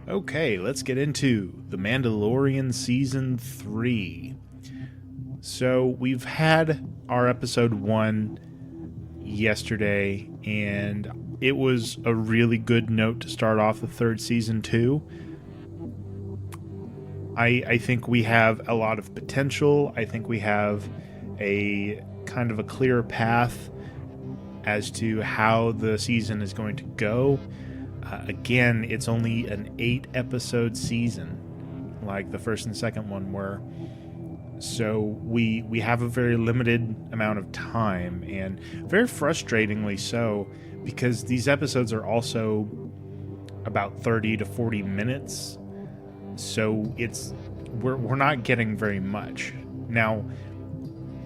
Okay, let's get into The Mandalorian Season 3. So, we've had our episode 1 yesterday, and it was a really good note to start off the third season, too. I think we have a lot of potential. I think we have a kind of a clear path as to how the season is going to go. Again, it's only an 8-episode season, like the first and second one were. So we have a very limited amount of time, and very frustratingly so, because these episodes are also about 30 to 40 minutes. So we're not getting very much. Now,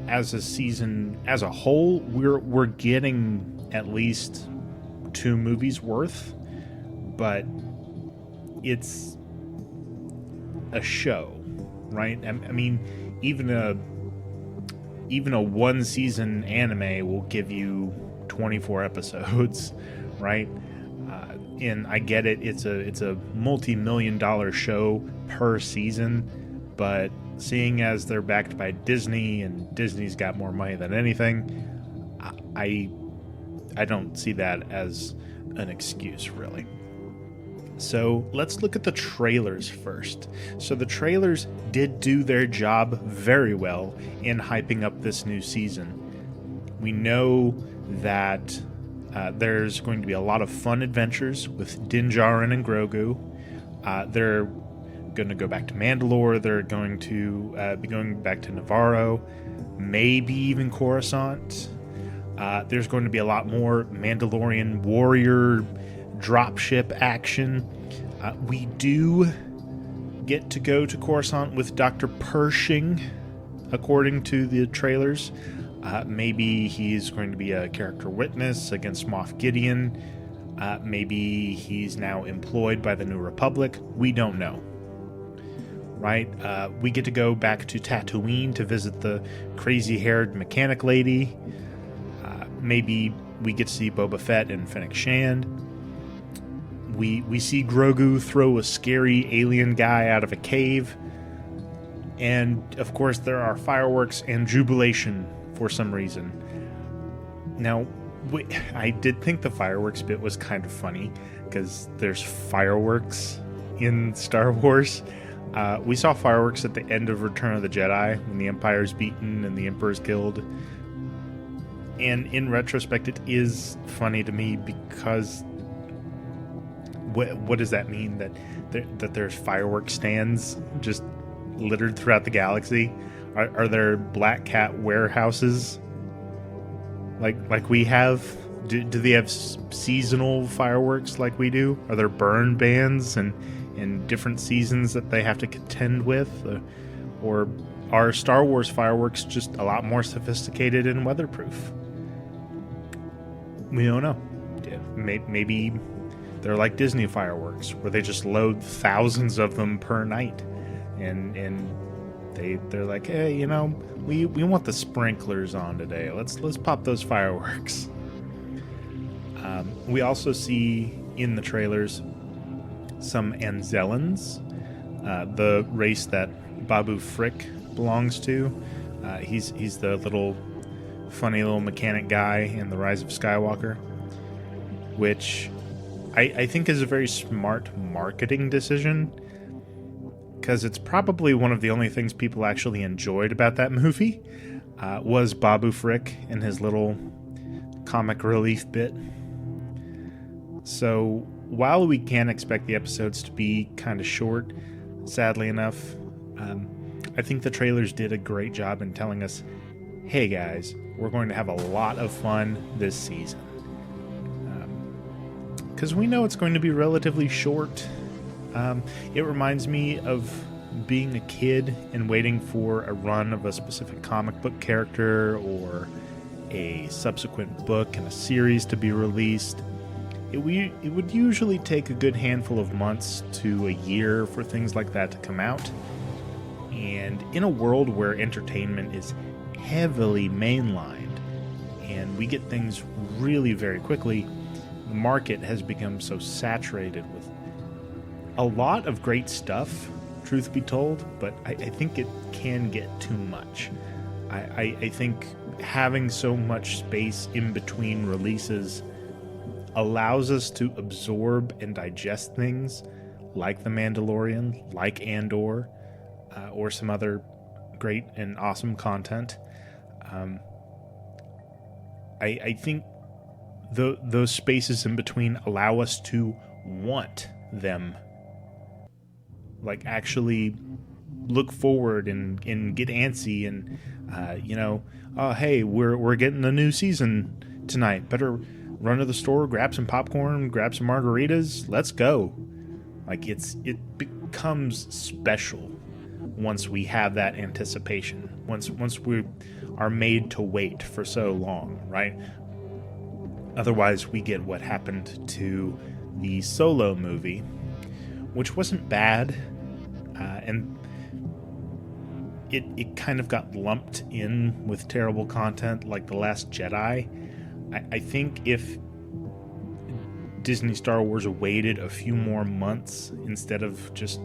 as a season as a whole, we're getting at least 2 movies worth. But it's a show, right? I mean, even a 1-season anime will give you 24 episodes, right? And I get it; it's a multi-million-dollar show per season, but seeing as they're backed by Disney and Disney's got more money than anything, I don't see that as an excuse, really. So let's look at the trailers first. So the trailers did do their job very well in hyping up this new season. We know that there's going to be a lot of fun adventures with Din Djarin and Grogu. They're going to go back to Mandalore. They're going to be going back to Navarro, maybe even Coruscant. There's going to be a lot more Mandalorian warrior dropship action. We do get to go to Coruscant with Dr. Pershing, according to the trailers. Maybe he's going to be a character witness against Moff Gideon. Maybe he's now employed by the New Republic. We don't know. Right? We get to go back to Tatooine to visit the crazy-haired mechanic lady. Maybe we get to see Boba Fett and Fennec Shand. We see Grogu throw a scary alien guy out of a cave. And, of course, there are fireworks and jubilation for some reason. Now, I did think the fireworks bit was kind of funny, because there's fireworks in Star Wars. We saw fireworks at the end of Return of the Jedi, when the Empire's beaten and the Emperor's killed. And in retrospect, it is funny to me, because what does that mean? That there's firework stands just littered throughout the galaxy? Are there Black Cat warehouses like we have? Do they have seasonal fireworks like we do? Are there burn bans and different seasons that they have to contend with? Or are Star Wars fireworks just a lot more sophisticated and weatherproof? We don't know. Maybe they're like Disney fireworks, where they just load thousands of them per night, and they're like, hey, we want the sprinklers on today. Let's pop those fireworks. We also see in the trailers some Anzellans, the race that Babu Frick belongs to. He's the funny little mechanic guy in The Rise of Skywalker, which I think is a very smart marketing decision, because it's probably one of the only things people actually enjoyed about that movie, was Babu Frick and his little comic relief bit. So while we can expect the episodes to be kind of short, sadly enough, I think the trailers did a great job in telling us, hey guys, we're going to have a lot of fun this season. Because we know it's going to be relatively short. It reminds me of being a kid and waiting for a run of a specific comic book character or a subsequent book in a series to be released. It would usually take a good handful of months to a year for things like that to come out. And in a world where entertainment is heavily mainlined and we get things really very quickly, the market has become so saturated with a lot of great stuff, truth be told, but I think it can get too much. I think having so much space in between releases allows us to absorb and digest things like The Mandalorian, like Andor, or some other great and awesome content. I think those spaces in between allow us to want them, like actually look forward and get antsy and hey, we're getting a new season tonight, better run to the store, grab some popcorn, grab some margaritas, let's go. Like it becomes special once we have that anticipation, once we are made to wait for so long, right? Otherwise we get what happened to the Solo movie, which wasn't bad, and it kind of got lumped in with terrible content like The Last Jedi. I think if Disney Star Wars waited a few more months instead of just,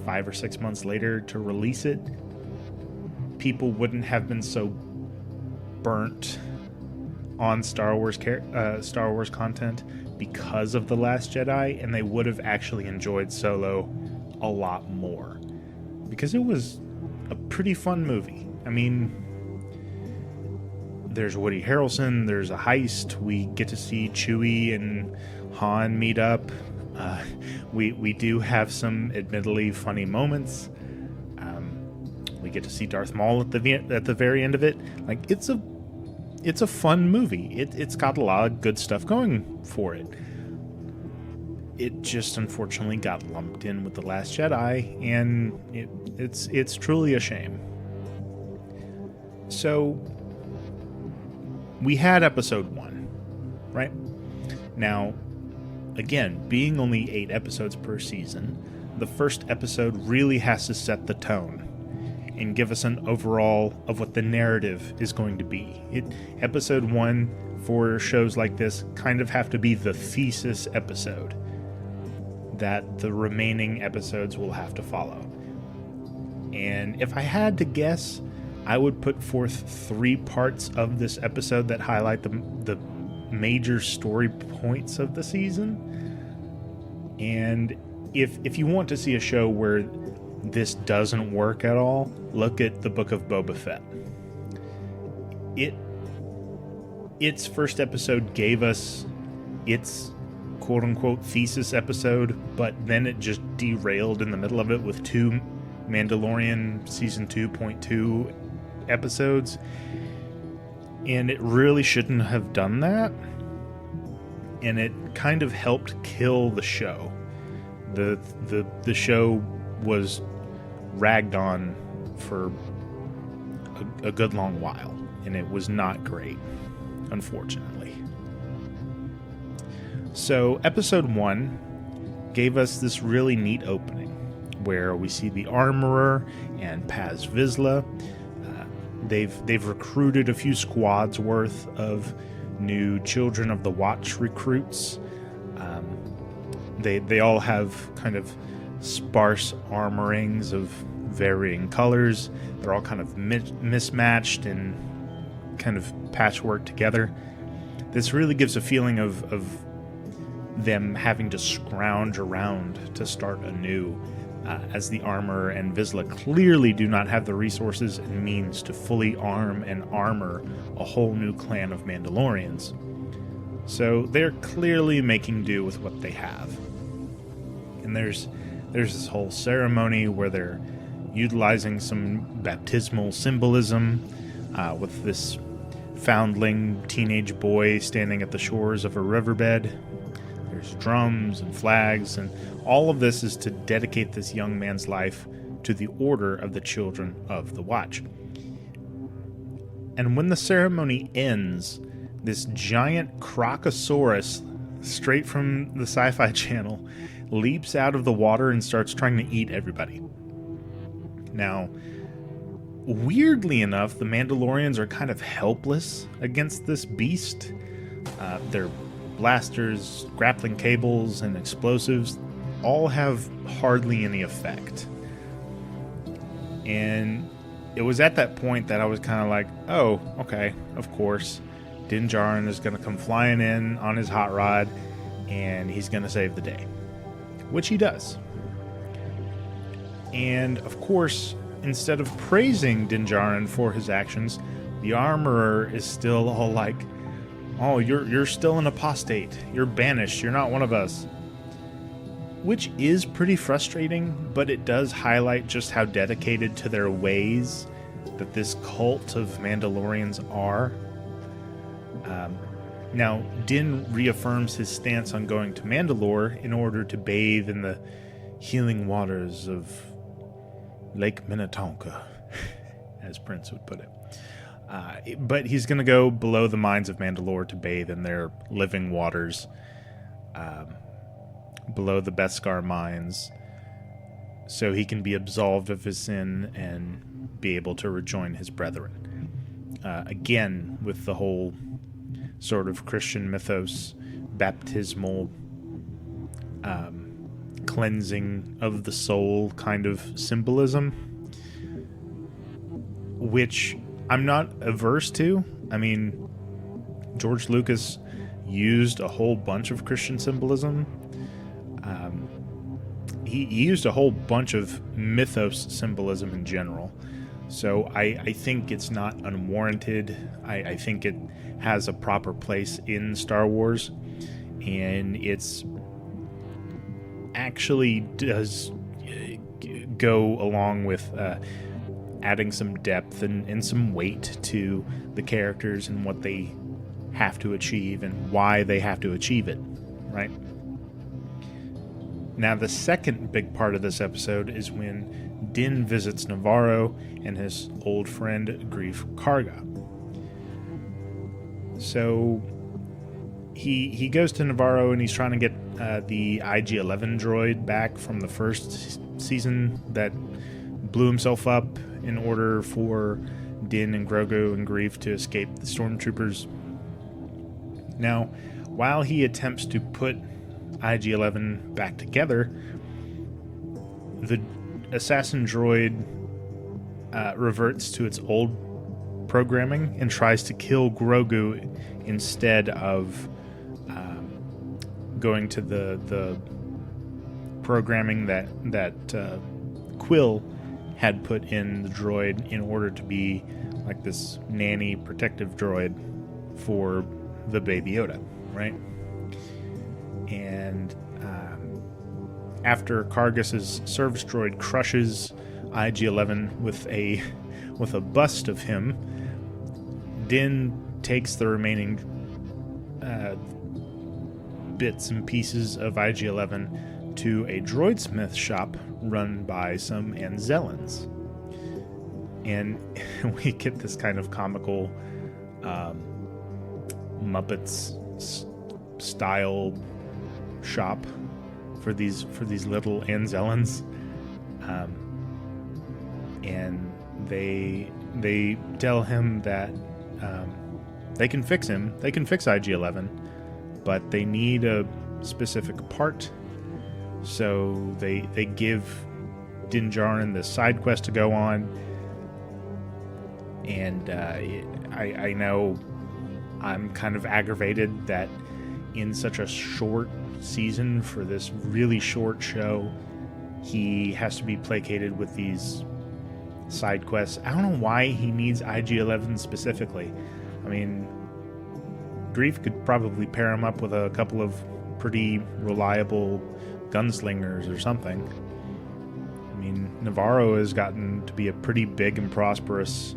5 or 6 months later to release it, people wouldn't have been so burnt on Star Wars content because of The Last Jedi, and they would have actually enjoyed Solo a lot more, because it was a pretty fun movie. I mean, there's Woody Harrelson, there's a heist, we get to see Chewie and Han meet up. We do have some admittedly funny moments. We get to see Darth Maul at the very end of it. Like, it's a fun movie. It's got a lot of good stuff going for it. It just unfortunately got lumped in with The Last Jedi, and it's truly a shame. So we had episode 1, right? Now, again, being only 8 episodes per season, the first episode really has to set the tone and give us an overall of what the narrative is going to be. Episode 1 for shows like this kind of have to be the thesis episode that the remaining episodes will have to follow. And if I had to guess, I would put forth 3 parts of this episode that highlight the major story points of the season. And if you want to see a show where this doesn't work at all, look at the Book of Boba Fett. Its first episode gave us its quote-unquote thesis episode, but then it just derailed in the middle of it with 2 Mandalorian Season 2.2 episodes, and it really shouldn't have done that, and it kind of helped kill the show. The show was ragged on for a good long while, and it was not great, unfortunately. So episode 1 gave us this really neat opening where we see the Armorer and Paz Vizsla. They've recruited a few squads worth of new Children of the Watch recruits. They all have kind of sparse armorings of varying colors. They're all kind of mismatched and kind of patchwork together. This really gives a feeling of them having to scrounge around to start anew, as the Armorer and Vizsla clearly do not have the resources and means to fully arm and armor a whole new clan of Mandalorians. So they're clearly making do with what they have. And there's this whole ceremony where they're utilizing some baptismal symbolism, with this foundling teenage boy standing at the shores of a riverbed. There's drums and flags, and all of this is to dedicate this young man's life to the order of the Children of the Watch. And when the ceremony ends, this giant Crocosaurus, straight from the Sci-Fi Channel, leaps out of the water and starts trying to eat everybody. Now, weirdly enough, the Mandalorians are kind of helpless against this beast. Their blasters, grappling cables, and explosives, all have hardly any effect. And it was at that point that I was kind of like, oh, okay, of course. Din Djarin is going to come flying in on his hot rod, and he's going to save the day. Which he does. And, of course, instead of praising Din Djarin for his actions, the armorer is still all like, oh, you're still an apostate. You're banished. You're not one of us. Which is pretty frustrating, but it does highlight just how dedicated to their ways that this cult of Mandalorians are. Now, Din reaffirms his stance on going to Mandalore in order to bathe in the healing waters of Lake Minnetonka, as Prince would put it. But he's going to go below the mines of Mandalore to bathe in their living waters, below the Beskar mines, so he can be absolved of his sin and be able to rejoin his brethren. Again, with the whole sort of Christian mythos, baptismal cleansing of the soul kind of symbolism, which I'm not averse to. I mean, George Lucas used a whole bunch of Christian symbolism. He used a whole bunch of mythos symbolism in general. So I think it's not unwarranted. I think it has a proper place in Star Wars. And it's actually does go along with adding some depth and some weight to the characters and what they have to achieve and why they have to achieve it, right? Now, the second big part of this episode is when Din visits Navarro and his old friend Greef Karga. So he goes to Navarro and he's trying to get the IG-11 droid back from the first season that blew himself up in order for Din and Grogu and Greef to escape the stormtroopers. Now, while he attempts to put IG-11 back together, the assassin droid reverts to its old programming and tries to kill Grogu instead of going to the programming that Quill had put in the droid in order to be like this nanny protective droid for the Baby Yoda, right? And after Kargas's service droid crushes IG-11 with a bust of him, Din takes the remaining bits and pieces of IG-11 to a droidsmith shop run by some Anzellans. And we get this kind of comical Muppets style shop for these little Anzellans, and they tell him that they can fix him. They can fix IG-11, but they need a specific part. So they give Din Djarin the side quest to go on, and I know I'm kind of aggravated that in such a short season for this really short show, he has to be placated with these side quests. I don't know why he needs IG-11 specifically. I mean, Greef could probably pair him up with a couple of pretty reliable gunslingers or something. I mean, Navarro has gotten to be a pretty big and prosperous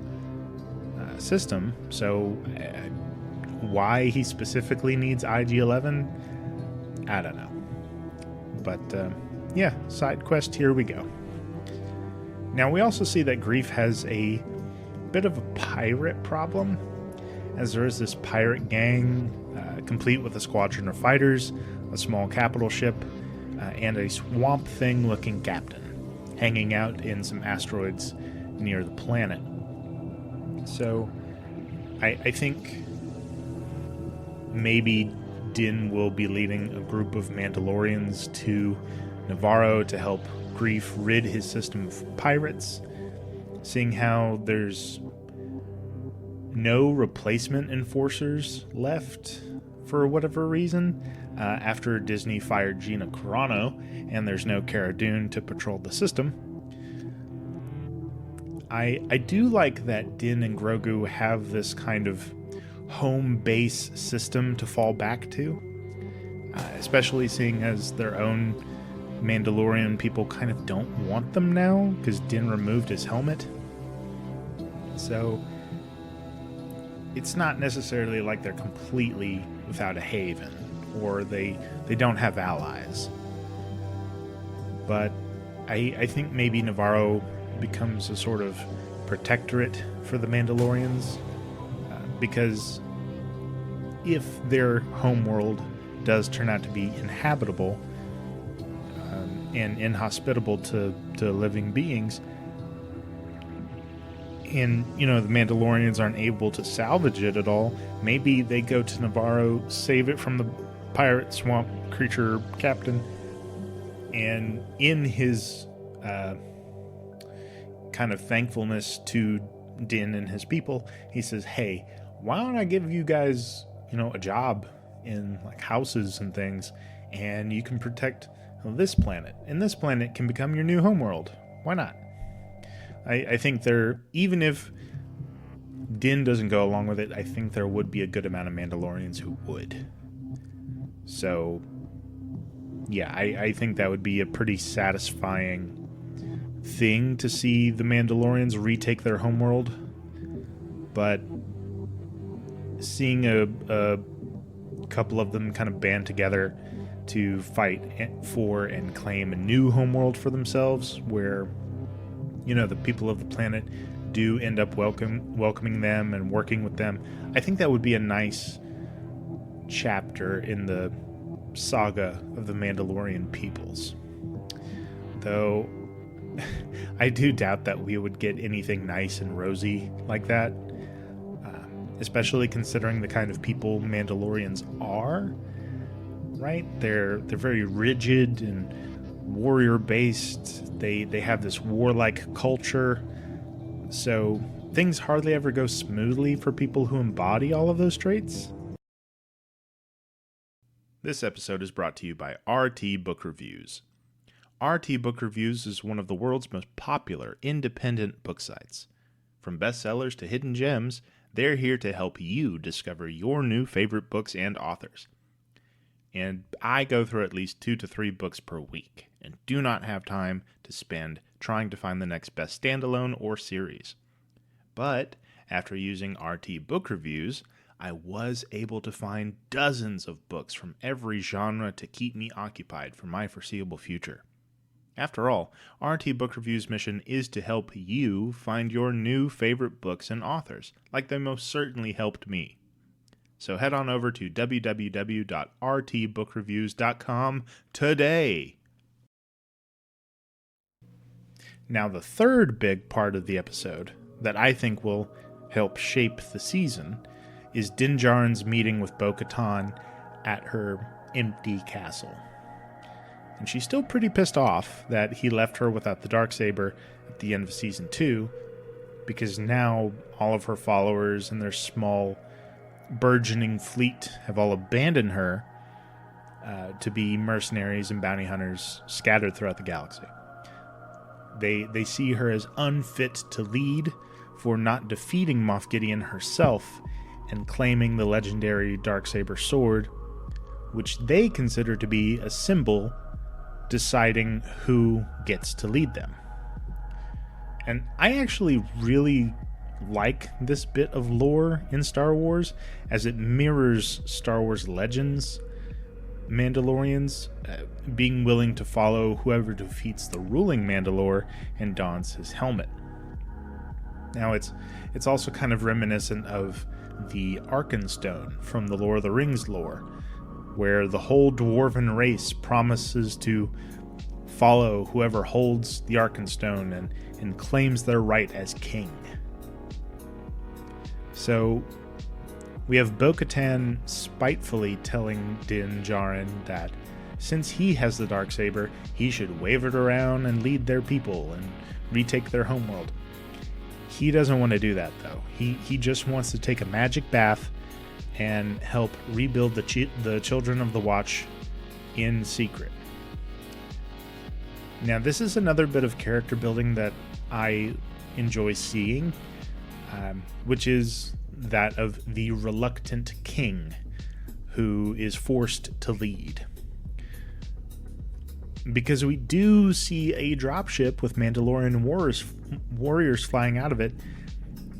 system, so why he specifically needs IG-11, I don't know. But yeah, side quest, here we go. Now we also see that Greef has a bit of a pirate problem, as there is this pirate gang complete with a squadron of fighters, a small capital ship, and a swamp thing looking captain hanging out in some asteroids near the planet. So I think maybe Din will be leading a group of Mandalorians to Navarro to help Grief rid his system of pirates, seeing how there's no replacement enforcers left for whatever reason after Disney fired Gina Carano, and there's no Cara Dune to patrol the system. I do like that Din and Grogu have this kind of home base system to fall back to, especially seeing as their own Mandalorian people kind of don't want them now because Din removed his helmet. So it's not necessarily like they're completely without a haven or they don't have allies. But I think maybe Navarro becomes a sort of protectorate for the Mandalorians because if their homeworld does turn out to be inhabitable and inhospitable to living beings, and the Mandalorians aren't able to salvage it at all, maybe they go to Navarro, save it from the pirate swamp creature captain, and in his kind of thankfulness to Din and his people, he says, hey, why don't I give you guys a job in like houses and things, and you can protect this planet, and this planet can become your new homeworld. Why not? I think even if Din doesn't go along with it, I think there would be a good amount of Mandalorians who would. So, yeah, I think that would be a pretty satisfying thing to see the Mandalorians retake their homeworld. But seeing a couple of them kind of band together to fight for and claim a new homeworld for themselves, where the people of the planet do end up welcoming them and working with them, I think that would be a nice chapter in the saga of the Mandalorian peoples. Though I do doubt that we would get anything nice and rosy like that, especially considering the kind of people Mandalorians are, right? They're very rigid and warrior-based. They have this warlike culture, so things hardly ever go smoothly for people who embody all of those traits. This episode is brought to you by RT Book Reviews. RT Book Reviews is one of the world's most popular independent book sites. From bestsellers to hidden gems, they're here to help you discover your new favorite books and authors. And I go through at least 2 to 3 books per week, and do not have time to spend trying to find the next best standalone or series. But after using RT Book Reviews, I was able to find dozens of books from every genre to keep me occupied for my foreseeable future. After all, RT Book Review's mission is to help you find your new favorite books and authors, like they most certainly helped me. So head on over to www.rtbookreviews.com today. Now, the third big part of the episode that I think will help shape the season is Din Djarin's meeting with Bo-Katan at her empty castle. And she's still pretty pissed off that he left her without the Darksaber at the end of Season 2, because now all of her followers and their small, burgeoning fleet have all abandoned her to be mercenaries and bounty hunters scattered throughout the galaxy. They see her as unfit to lead for not defeating Moff Gideon herself and claiming the legendary Darksaber sword, which they consider to be a symbol deciding who gets to lead them. And I actually really like this bit of lore in Star Wars, as it mirrors Star Wars Legends Mandalorians being willing to follow whoever defeats the ruling Mandalore and dons his helmet. Now it's also kind of reminiscent of the Arkenstone from the Lord of the Rings lore, where the whole dwarven race promises to follow whoever holds the Arkenstone and claims their right as king. So we have Bo-Katan spitefully telling Din Djarin that since he has the Darksaber, he should wave it around and lead their people and retake their homeworld. He doesn't want to do that, though. He just wants to take a magic bath and help rebuild the Children of the Watch in secret. Now, this is another bit of character building that I enjoy seeing, which is that of the reluctant king who is forced to lead. Because we do see a dropship with Mandalorian warriors flying out of it,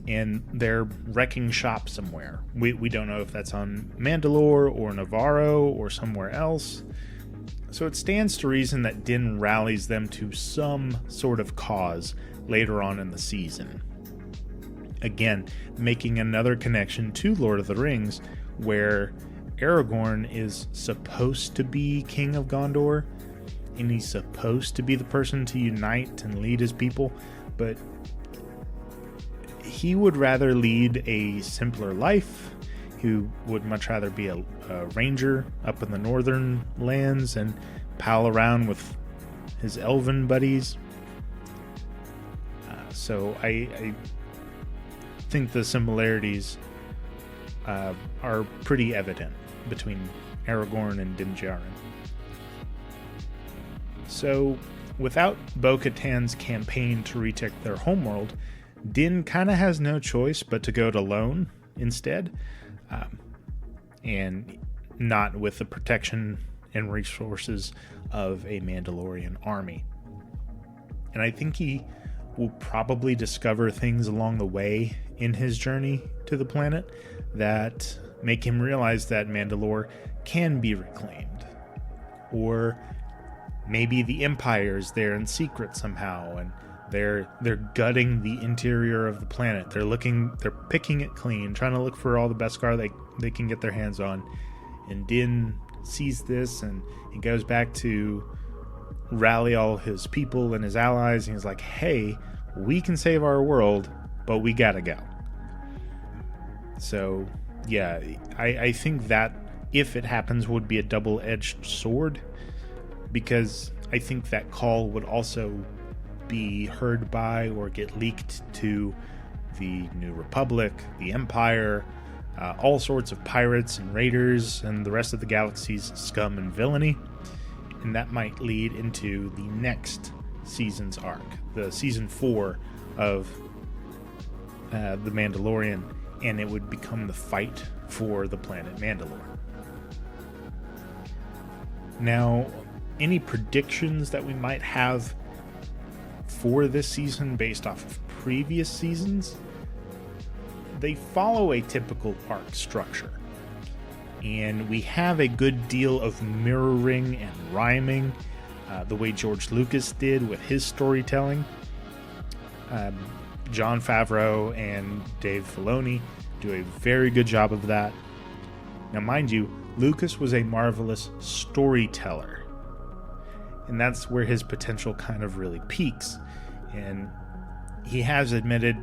and they're wrecking shop somewhere. We don't know if that's on Mandalore or Navarro or somewhere else. So it stands to reason that Din rallies them to some sort of cause later on in the season. Again, making another connection to Lord of the Rings, where Aragorn is supposed to be King of Gondor, and he's supposed to be the person to unite and lead his people, but he would rather lead a simpler life. He would much rather be a ranger up in the northern lands and pal around with his elven buddies. So I think the similarities are pretty evident between Aragorn and Din Djarin. So, without Bo-Katan's campaign to retake their homeworld, Din kind of has no choice but to go it alone instead, and not with the protection and resources of a Mandalorian army. And I think he will probably discover things along the way in his journey to the planet that make him realize that Mandalore can be reclaimed, or maybe the Empire is there in secret somehow, and they're gutting the interior of the planet. They're picking it clean, trying to look for all the Beskar they can get their hands on. And Din sees this, and he goes back to rally all his people and his allies, and he's like, hey, we can save our world, but we gotta go. So, yeah, I think that, if it happens, would be a double-edged sword, because I think that call would also be heard by or get leaked to the New Republic, the Empire, all sorts of pirates and raiders, and the rest of the galaxy's scum and villainy. And that might lead into the next season's arc, the season 4 of The Mandalorian, and it would become the fight for the planet Mandalore. Now, any predictions that we might have for this season based off of previous seasons, they follow a typical arc structure. And we have a good deal of mirroring and rhyming, the way George Lucas did with his storytelling. Jon Favreau and Dave Filoni do a very good job of that. Now, mind you, Lucas was a marvelous storyteller, and that's where his potential kind of really peaks. And he has admitted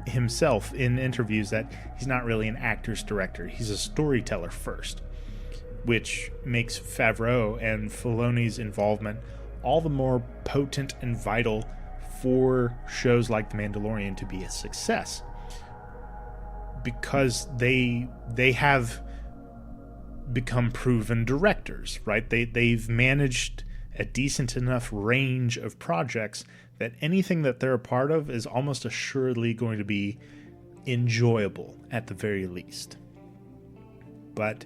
himself in interviews that he's not really an actor's director. He's a storyteller first, which makes Favreau and Filoni's involvement all the more potent and vital for shows like The Mandalorian to be a success, because they have become proven directors, right? They've managed a decent enough range of projects that anything that they're a part of is almost assuredly going to be enjoyable at the very least. But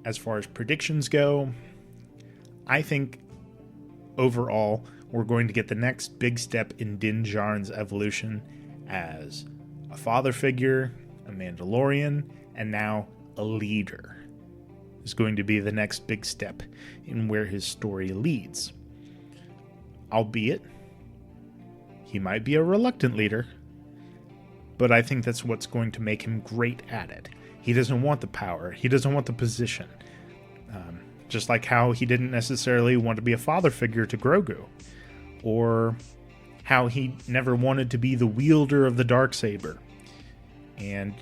as far as predictions go, I think overall we're going to get the next big step in Din Djarin's evolution as a father figure, a Mandalorian, and now a leader. Is going to be the next big step in where his story leads. Albeit, he might be a reluctant leader, but I think that's what's going to make him great at it. He doesn't want the power. He doesn't want the position. Just like how he didn't necessarily want to be a father figure to Grogu, or how he never wanted to be the wielder of the Darksaber. And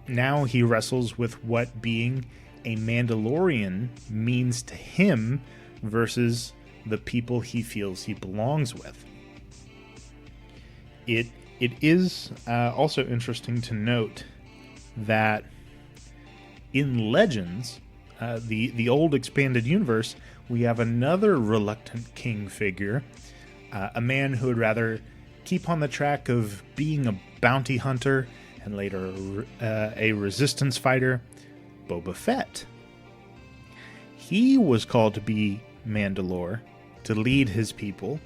now he wrestles with what being a Mandalorian means to him versus the people he feels he belongs with. It is also interesting to note that in Legends, the old expanded universe, we have another reluctant king figure, a man who would rather keep on the track of being a bounty hunter and later a resistance fighter, Boba Fett. He was called to be Mandalore, to lead his people,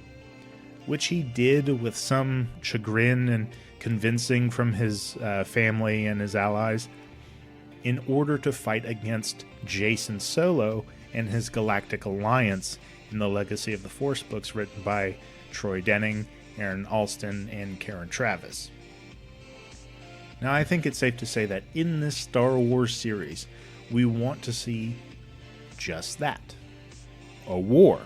which he did with some chagrin and convincing from his family and his allies, in order to fight against Jason Solo and his Galactic Alliance in the Legacy of the Force books written by Troy Denning, Aaron Alston, and Karen Traviss. Now, I think it's safe to say that in this Star Wars series, we want to see just that. A war.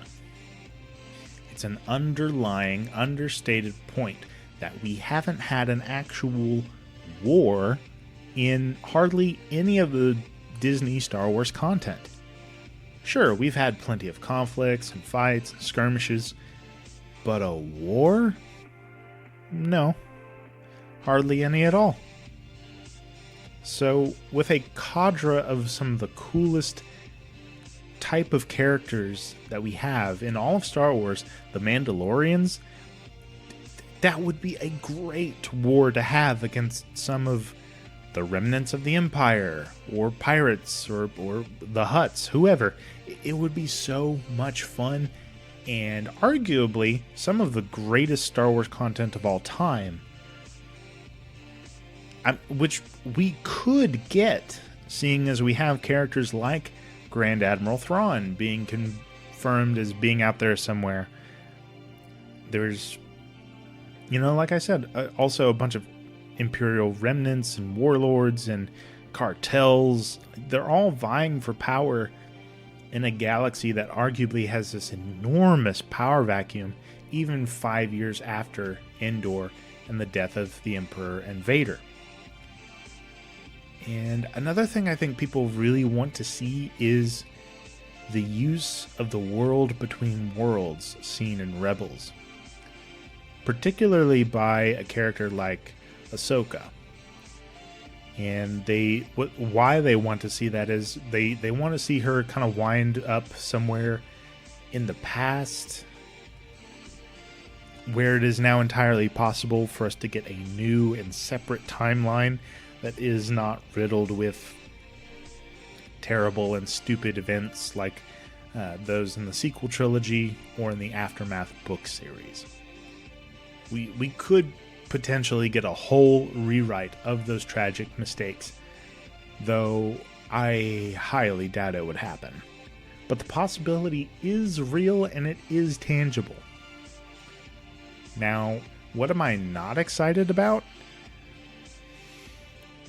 It's an underlying, understated point that we haven't had an actual war in hardly any of the Disney Star Wars content. Sure, we've had plenty of conflicts and fights and skirmishes, but a war? No. Hardly any at all. So, with a cadre of some of the coolest type of characters that we have in all of Star Wars, the Mandalorians, that would be a great war to have against some of the remnants of the Empire, or pirates, or the Hutts, whoever. It would be so much fun, and arguably some of the greatest Star Wars content of all time, which we could get, seeing as we have characters like Grand Admiral Thrawn being confirmed as being out there somewhere. There's, like I said, also a bunch of Imperial remnants and warlords and cartels. They're all vying for power in a galaxy that arguably has this enormous power vacuum, even 5 years after Endor and the death of the Emperor and Vader. And another thing I think people really want to see is the use of the world between worlds seen in Rebels, particularly by a character like Ahsoka. And why they want to see that is they want to see her kind of wind up somewhere in the past, where it is now entirely possible for us to get a new and separate timeline that is not riddled with terrible and stupid events like those in the sequel trilogy or in the Aftermath book series. We could potentially get a whole rewrite of those tragic mistakes, though I highly doubt it would happen. But the possibility is real and it is tangible. Now, what am I not excited about?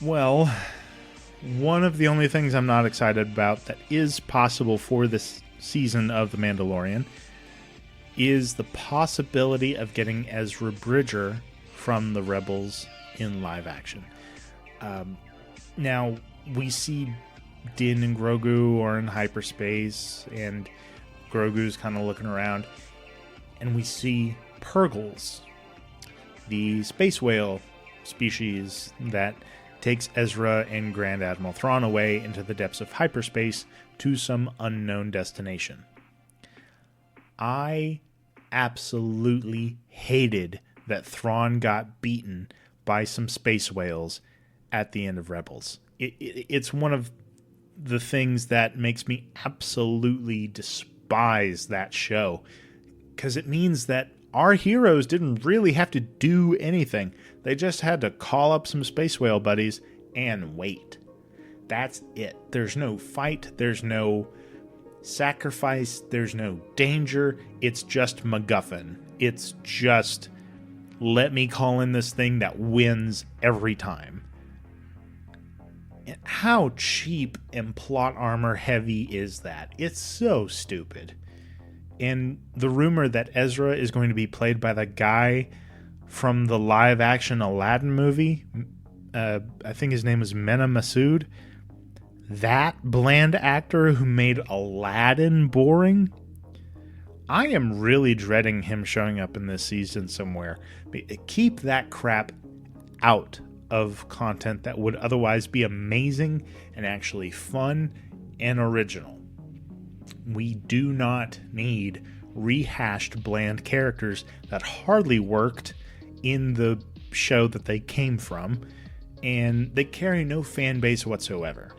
Well, one of the only things I'm not excited about that is possible for this season of The Mandalorian is the possibility of getting Ezra Bridger from the Rebels in live action. Now, we see Din and Grogu are in hyperspace, and Grogu's kind of looking around, and we see Purgles, the space whale species that takes Ezra and Grand Admiral Thrawn away into the depths of hyperspace to some unknown destination. I absolutely hated that Thrawn got beaten by some space whales at the end of Rebels. It's one of the things that makes me absolutely despise that show, because it means that our heroes didn't really have to do anything. They just had to call up some space whale buddies and wait. That's it. There's no fight. There's no sacrifice. There's no danger. It's just MacGuffin. It's just, let me call in this thing that wins every time. And how cheap and plot armor heavy is that? It's so stupid. And the rumor that Ezra is going to be played by the guy from the live-action Aladdin movie, I think his name is Mena Massoud, that bland actor who made Aladdin boring, I am really dreading him showing up in this season somewhere. Keep that crap out of content that would otherwise be amazing and actually fun and original. We do not need rehashed bland characters that hardly worked in the show that they came from, and they carry no fan base whatsoever.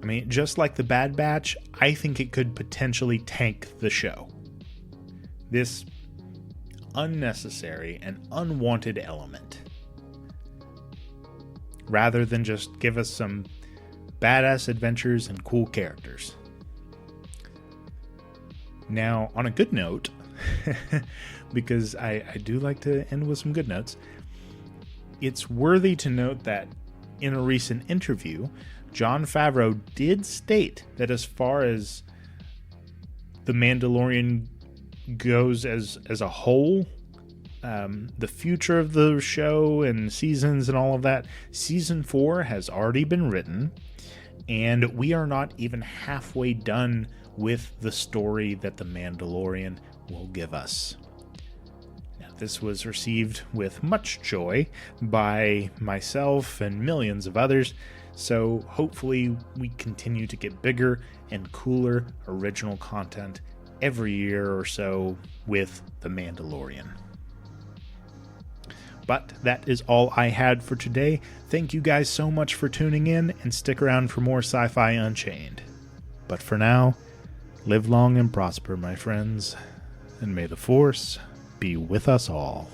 I mean, just like the Bad Batch, I think it could potentially tank the show. This unnecessary and unwanted element, rather than just give us some badass adventures and cool characters. Now, on a good note, because I do like to end with some good notes, it's worthy to note that in a recent interview, Jon Favreau did state that as far as The Mandalorian goes as a whole, the future of the show and seasons and all of that, Season 4 has already been written, and we are not even halfway done with the story that The Mandalorian will give us. Now, this was received with much joy by myself and millions of others, so hopefully we continue to get bigger and cooler original content every year or so with The Mandalorian. But that is all I had for today. Thank you guys so much for tuning in, and stick around for more Sci-Fi Unchained. But for now, live long and prosper, my friends, and may the Force be with us all.